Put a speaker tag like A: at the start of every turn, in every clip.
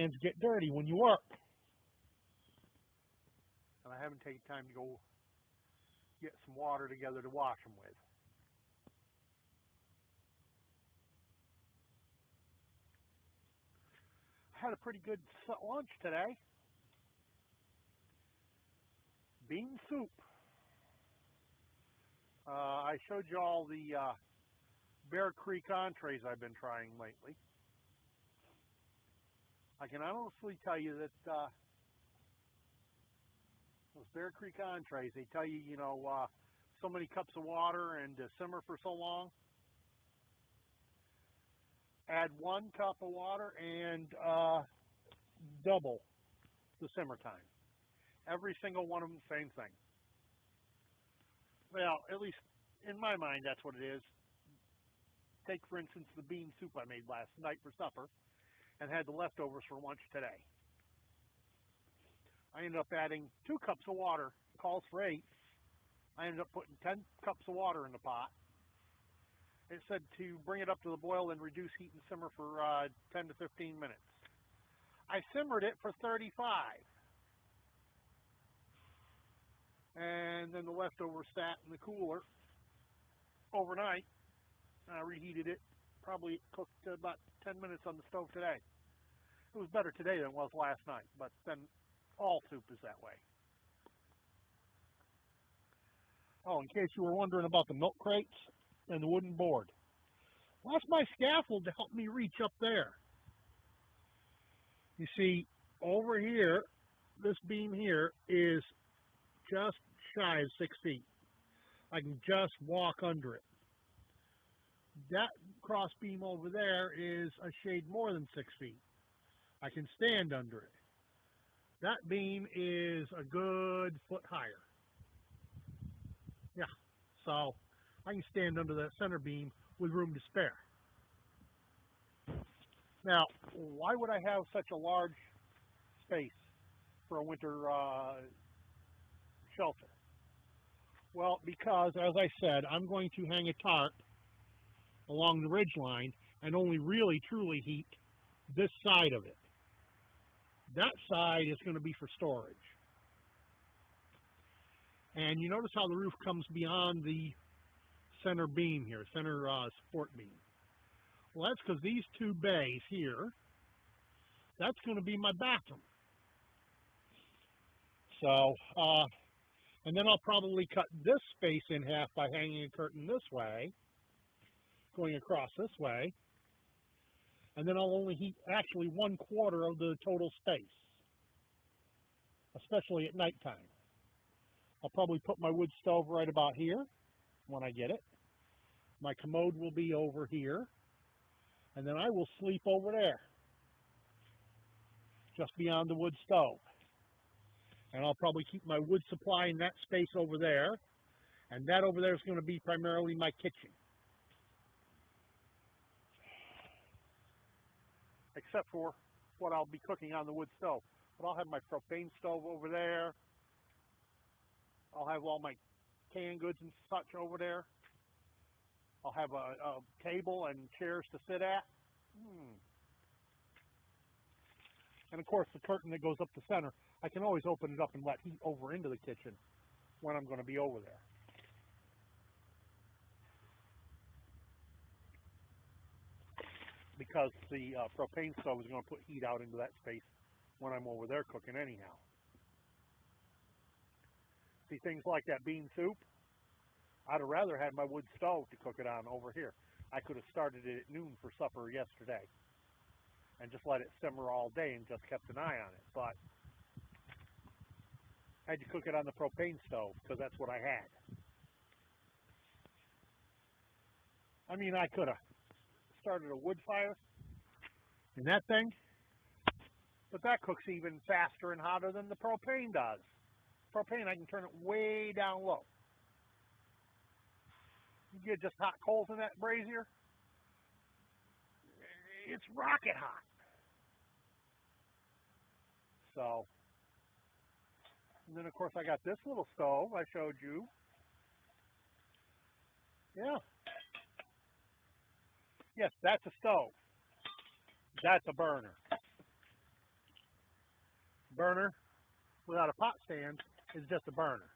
A: hands get dirty when you work. And I haven't taken time to go get some water together to wash them with. I had a pretty good lunch today. Bean soup. I showed you all the Bear Creek entrees I've been trying lately. I can honestly tell you that those Bear Creek entrees, they tell you, you know, so many cups of water and to simmer for so long. Add 1 cup of water and double the simmer time. Every single one of them, same thing. Well, at least in my mind, that's what it is. Take, for instance, the bean soup I made last night for supper and had the leftovers for lunch today. I ended up adding 2 cups of water. It calls for 8. I ended up putting 10 cups of water in the pot. It said to bring it up to the boil and reduce heat and simmer for 10 to 15 minutes. I simmered it for 35. And then the leftovers sat in the cooler overnight. I reheated it. Probably cooked about 10 minutes on the stove today. It was better today than it was last night, but then all soup is that way. Oh, in case you were wondering about the milk crates and the wooden board. Well, that's my scaffold to help me reach up there. You see, over here, this beam here is just shy of 6 feet. I can just walk under it. That cross beam over there is a shade more than 6 feet. I can stand under it. That beam is a good foot higher. Yeah, so I can stand under that center beam with room to spare. Now, why would I have such a large space for a winter shelter? Well, because, as I said, I'm going to hang a tarp along the ridge line and only really truly heat this side of it. That side is going to be for storage. And you notice how the roof comes beyond the center beam here, center support beam. Well, that's because these 2 bays here, that's going to be my bathroom. So, and then I'll probably cut this space in half by hanging a curtain this way, going across this way, and then I'll only heat actually 1/4 of the total space, especially at nighttime. I'll probably put my wood stove right about here when I get it. My commode will be over here, and then I will sleep over there, just beyond the wood stove. And I'll probably keep my wood supply in that space over there, and that over there is going to be primarily my kitchen. Except for what I'll be cooking on the wood stove. But I'll have my propane stove over there. I'll have all my canned goods and such over there. I'll have a table and chairs to sit at. And of course the curtain that goes up the center, I can always open it up and let heat over into the kitchen when I'm going to be over there. Because the propane stove is going to put heat out into that space when I'm over there cooking anyhow. See, things like that bean soup, I'd have rather had my wood stove to cook it on over here. I could have started it at noon for supper yesterday and just let it simmer all day and just kept an eye on it. But I had to cook it on the propane stove because that's what I had. I mean, I could have started a wood fire in that thing, but that cooks even faster and hotter than the propane does. Propane, I can turn it way down low. You get just hot coals in that brazier, it's rocket hot. So, and then of course I got this little stove I showed you. Yeah. Yes, that's a stove. That's a burner. Burner without a pot stand is just a burner.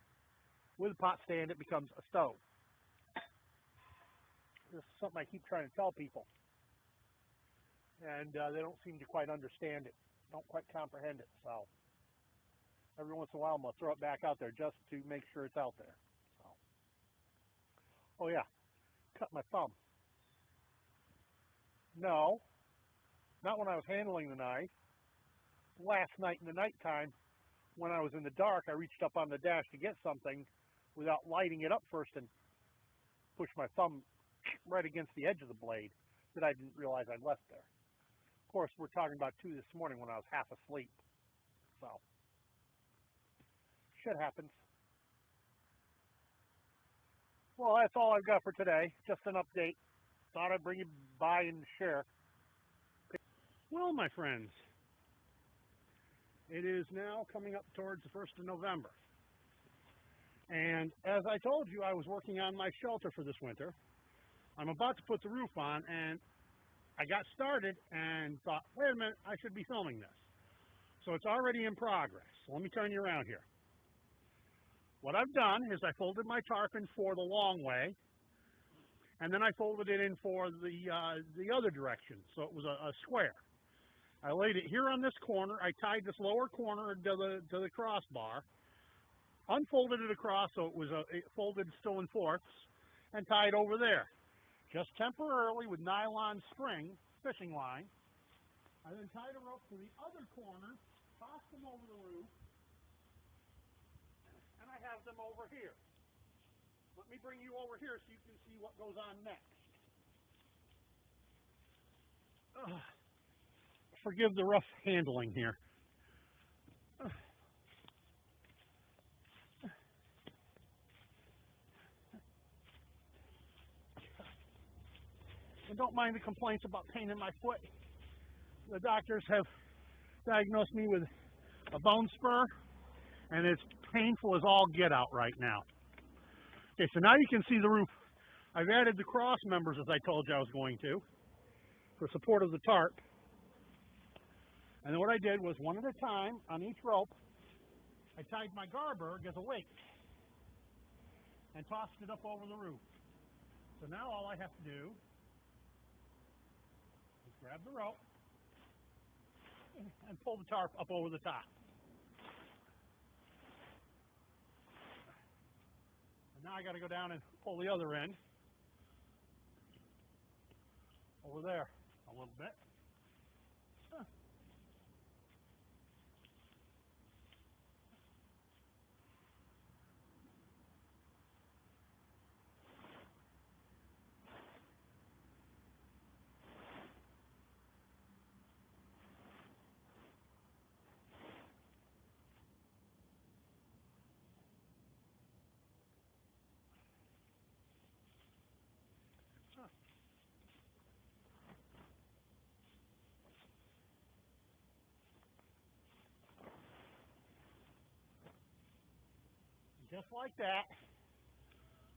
A: With a pot stand, it becomes a stove. This is something I keep trying to tell people, and they don't seem to quite understand it, don't quite comprehend it. So every once in a while, I'm going to throw it back out there just to make sure it's out there. So, oh yeah, cut my thumb. No, not when I was handling the knife. Last night in the nighttime, when I was in the dark, I reached up on the dash to get something without lighting it up first and pushed my thumb right against the edge of the blade that I didn't realize I'd left there. Of course, we're talking about 2 this morning when I was half asleep. So, shit happens. Well, that's all I've got for today. Just an update. Thought I'd bring you by and share. Well, my friends, it is now coming up towards the 1st of November. And as I told you, I was working on my shelter for this winter. I'm about to put the roof on, and I got started and thought, wait a minute, I should be filming this. So it's already in progress. So let me turn you around here. What I've done is I folded my tarpaulin for the long way, and then I folded it in for the other direction, so it was a square. I laid it here on this corner. I tied this lower corner to the crossbar, unfolded it across so it folded still in fourths, and tied over there, just temporarily with nylon string, fishing line. I then tied a rope to the other corner, tossed them over the roof, and I have them over here. Let me bring you over here so you can see what goes on next. Forgive the rough handling here. And don't mind the complaints about pain in my foot. The doctors have diagnosed me with a bone spur, and it's painful as all get out right now. Okay, so now you can see the roof. I've added the cross members as I told you I was going to, for support of the tarp. And then what I did was, one at a time, on each rope, I tied my garberg as a weight and tossed it up over the roof. So now all I have to do is grab the rope and pull the tarp up over the top. And now I got to go down and pull the other end over there a little bit. Just like that,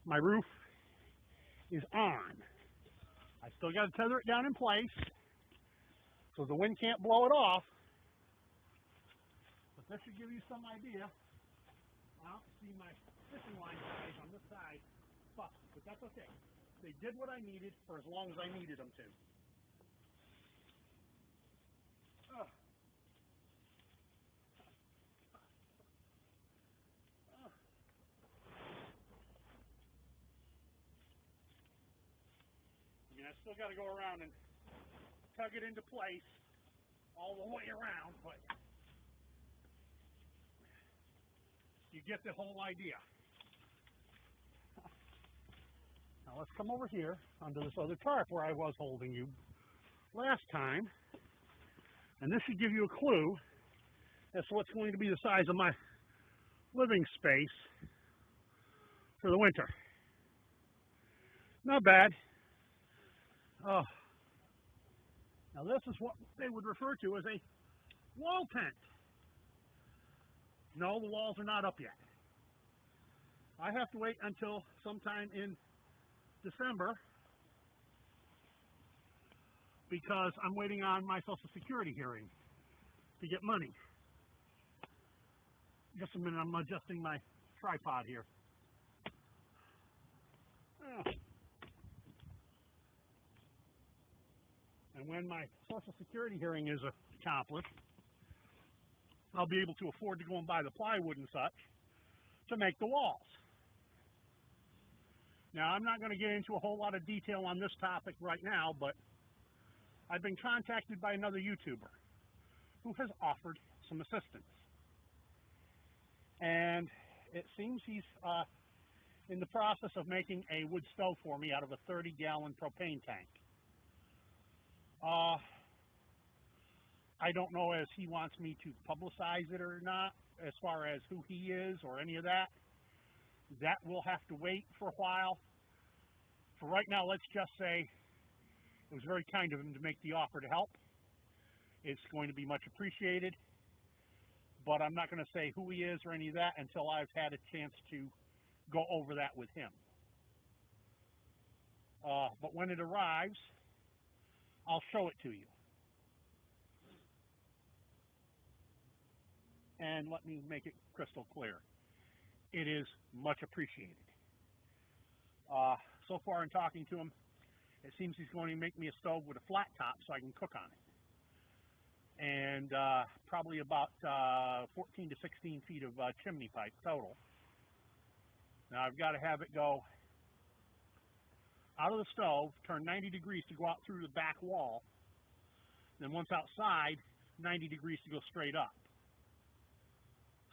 A: my roof is on. I still got to tether it down in place so the wind can't blow it off. But this should give you some idea. I don't see my fishing line guys on this side busted, but that's okay. They did what I needed for as long as I needed them to. I still got to go around and tug it into place all the way around, but you get the whole idea. Now let's come over here under this other tarp where I was holding you last time, and this should give you a clue as to what's going to be the size of my living space for the winter. Not bad. Oh, now this is what they would refer to as a wall tent. No, the walls are not up yet. I have to wait until sometime in December because I'm waiting on my Social Security hearing to get money. Just a minute, I'm adjusting my tripod here. And when my Social Security hearing is accomplished, I'll be able to afford to go and buy the plywood and such to make the walls. Now, I'm not going to get into a whole lot of detail on this topic right now, but I've been contacted by another YouTuber who has offered some assistance. And it seems he's in the process of making a wood stove for me out of a 30-gallon propane tank. I don't know as he wants me to publicize it or not, as far as who he is or any of that. That will have to wait for a while. For right now, let's just say it was very kind of him to make the offer to help. It's going to be much appreciated, but I'm not going to say who he is or any of that until I've had a chance to go over that with him. But when it arrives, I'll show it to you. And let me make it crystal clear. It is much appreciated. So far in talking to him, it seems he's going to make me a stove with a flat top so I can cook on it. And probably about 14 to 16 feet of chimney pipe total. Now I've got to have it go out of the stove, turn 90 degrees to go out through the back wall. Then once outside, 90 degrees to go straight up.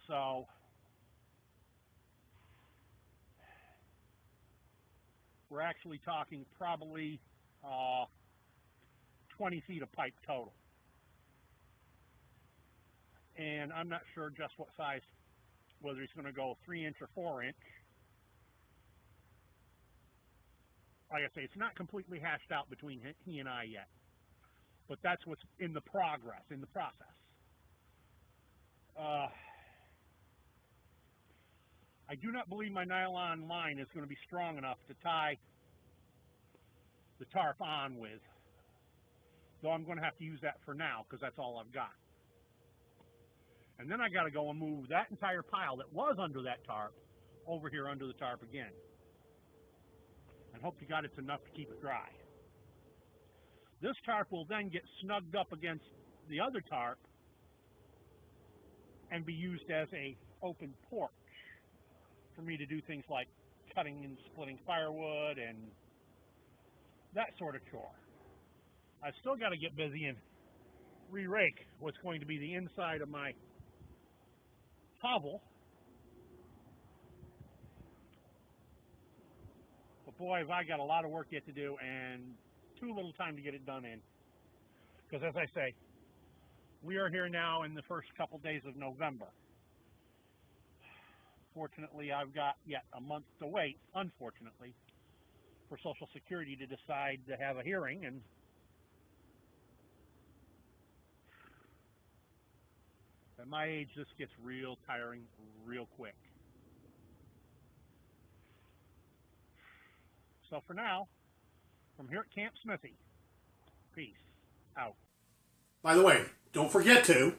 A: So we're actually talking probably 20 feet of pipe total. And I'm not sure just what size, whether he's going to go 3-inch or 4-inch. Like I say, it's not completely hashed out between he and I yet. But that's what's in the process. I do not believe my nylon line is going to be strong enough to tie the tarp on with, though I'm going to have to use that for now because that's all I've got. And then I got to go and move that entire pile that was under that tarp over here under the tarp again. And hope to God it's enough to keep it dry. This tarp will then get snugged up against the other tarp and be used as a open porch for me to do things like cutting and splitting firewood and that sort of chore. I've still got to get busy and re-rake what's going to be the inside of my hovel. But boy, have I got a lot of work yet to do and too little time to get it done in. Because as I say, we are here now in the first couple days of November. Fortunately, I've got yet a month to wait, unfortunately, for Social Security to decide to have a hearing. And at my age, this gets real tiring real quick. So for now, from here at Camp Smithy, peace out.
B: By the way, don't forget to